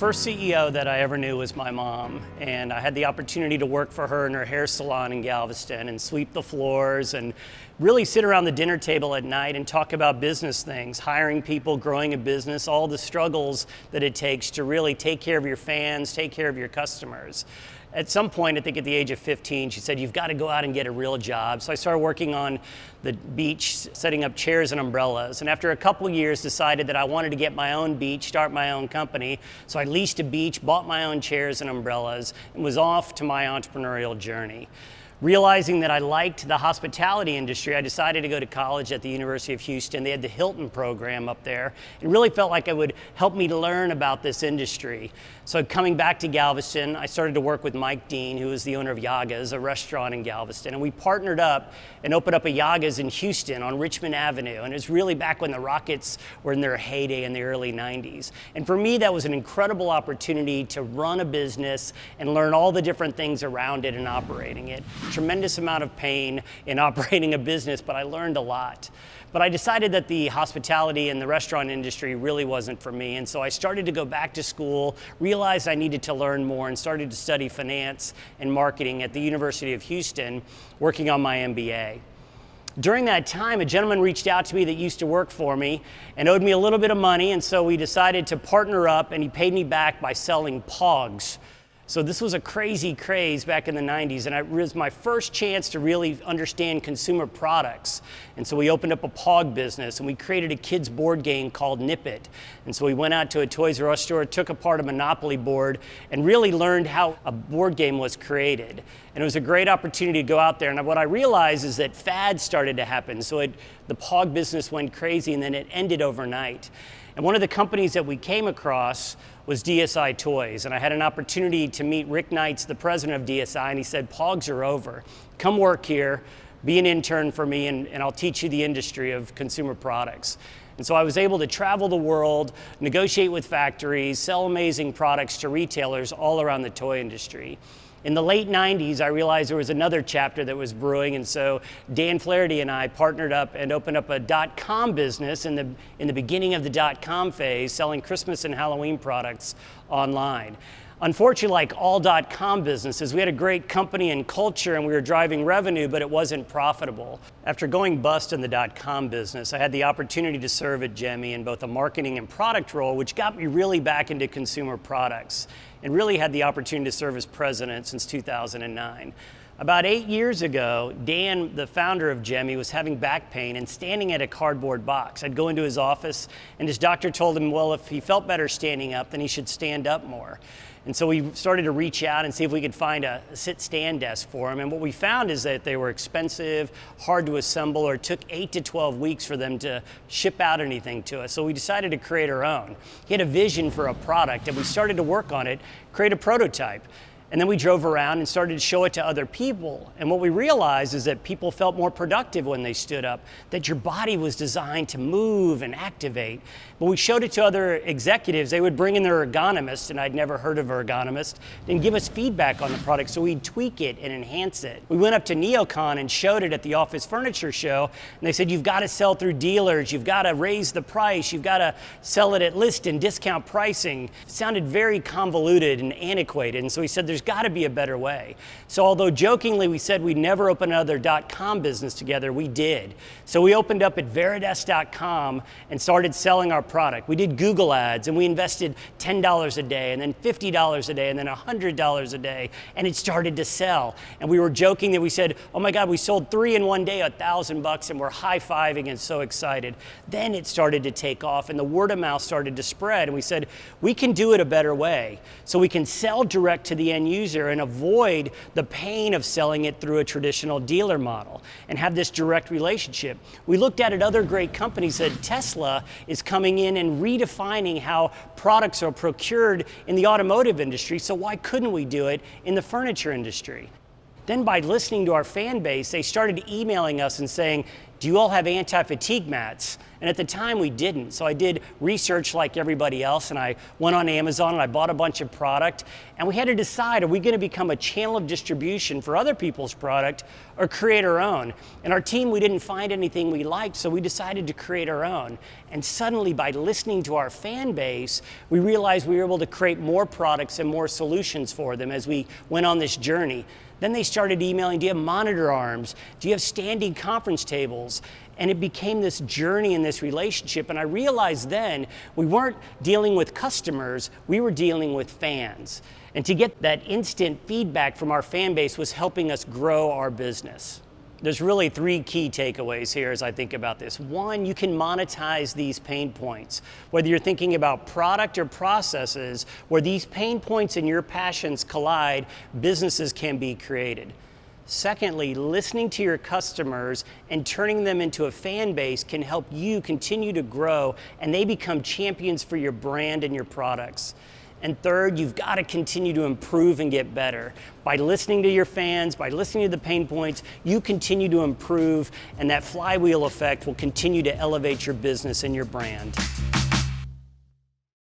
first CEO that I ever knew was my mom, and I had the opportunity to work for her in her hair salon in Galveston and sweep the floors and really sit around the dinner table at night and talk about business things, hiring people, growing a business, all the struggles that it takes to really take care of your fans, take care of your customers. At some point, I think at the age of 15, she said, "You've got to go out and get a real job." So I started working on the beach, setting up chairs and umbrellas. And after a couple years, decided that I wanted to get my own beach, start my own company. So I leased a beach, bought my own chairs and umbrellas, and was off to my entrepreneurial journey. Realizing that I liked the hospitality industry, I decided to go to college at the University of Houston. They had the Hilton program up there, and really felt like it would help me to learn about this industry. So coming back to Galveston, I started to work with Mike Dean, who is the owner of Yaga's, a restaurant in Galveston, and we partnered up and opened up a Yaga's in Houston on Richmond Avenue, and it was really back when the Rockets were in their heyday in the early 90s. And for me, that was an incredible opportunity to run a business and learn all the different things around it and operating it. Tremendous amount of pain in operating a business, but I learned a lot. But I decided that the hospitality and the restaurant industry really wasn't for me, and so I started to go back to school, realized I needed to learn more, and started to study finance and marketing at the University of Houston, working on my MBA. During that time, a gentleman reached out to me that used to work for me and owed me a little bit of money, and so we decided to partner up, and he paid me back by selling Pogs. So this was a crazy craze back in the 90s, and it was my first chance to really understand consumer products. And so we opened up a Pog business, and we created a kids board game called Nip It. And so we went out to a Toys R Us store, took apart a Monopoly board, and really learned how a board game was created. And it was a great opportunity to go out there. And what I realized is that fads started to happen. So the Pog business went crazy, and then it ended overnight. And one of the companies that we came across was DSI Toys, and I had an opportunity to meet Rick Knights, the president of DSI, and he said, "Pogs are over. Come work here, be an intern for me, and I'll teach you the industry of consumer products." And so I was able to travel the world, negotiate with factories, sell amazing products to retailers all around the toy industry. In the late 90s, I realized there was another chapter that was brewing, and so Dan Flaherty and I partnered up and opened up a .com business in the beginning of the .com phase, selling Christmas and Halloween products online. Unfortunately, like all .com businesses, we had a great company and culture, and we were driving revenue, but it wasn't profitable. After going bust in the .com business, I had the opportunity to serve at Gemmy in both a marketing and product role, which got me really back into consumer products, and really had the opportunity to serve as president since 2009. About 8 years ago, Dan, the founder of Gemmy, was having back pain and standing at a cardboard box. I'd go into his office, and his doctor told him, well, if he felt better standing up, then he should stand up more. And so we started to reach out and see if we could find a sit-stand desk for him. And what we found is that they were expensive, hard to assemble, or it took 8 to 12 weeks for them to ship out anything to us. So we decided to create our own. He had a vision for a product, and we started to work on it, create a prototype. And then we drove around and started to show it to other people. And what we realized is that people felt more productive when they stood up, that your body was designed to move and activate. When we showed it to other executives, they would bring in their ergonomist, and I'd never heard of an ergonomist, and give us feedback on the product so we'd tweak it and enhance it. We went up to NeoCon and showed it at the Office Furniture Show, and they said, "You've got to sell through dealers, you've got to raise the price, you've got to sell it at list and discount pricing." It sounded very convoluted and antiquated, and so we said, there's got to be a better way. So although jokingly we said we'd never open another .com business together, we did. So we opened up at Veridesk.com and started selling our product. We did Google ads, and we invested $10 a day, and then $50 a day, and then $100 a day, and it started to sell. And we were joking that we said, "Oh my God, we sold 3 in one day, $1,000, and we're high-fiving and so excited." Then it started to take off, and the word of mouth started to spread, and we said, we can do it a better way. So we can sell direct to the end user and avoid the pain of selling it through a traditional dealer model and have this direct relationship. We looked at other great companies that Tesla is coming in and redefining how products are procured in the automotive industry, so why couldn't we do it in the furniture industry? Then by listening to our fan base, they started emailing us and saying, do you all have anti-fatigue mats? And at the time we didn't. So I did research like everybody else, and I went on Amazon and I bought a bunch of product, and we had to decide, are we going to become a channel of distribution for other people's product or create our own? And our team, we didn't find anything we liked, so we decided to create our own. And suddenly, by listening to our fan base, we realized we were able to create more products and more solutions for them as we went on this journey. Then they started emailing, do you have monitor arms? Do you have standing conference tables? And it became this journey in this relationship. And I realized then we weren't dealing with customers, we were dealing with fans. And to get that instant feedback from our fan base was helping us grow our business. There's really three key takeaways here as I think about this. One, you can monetize these pain points. Whether you're thinking about product or processes, where these pain points and your passions collide, businesses can be created. Secondly, listening to your customers and turning them into a fan base can help you continue to grow, and they become champions for your brand and your products. And third, you've got to continue to improve and get better. By listening to your fans, by listening to the pain points, you continue to improve, and that flywheel effect will continue to elevate your business and your brand.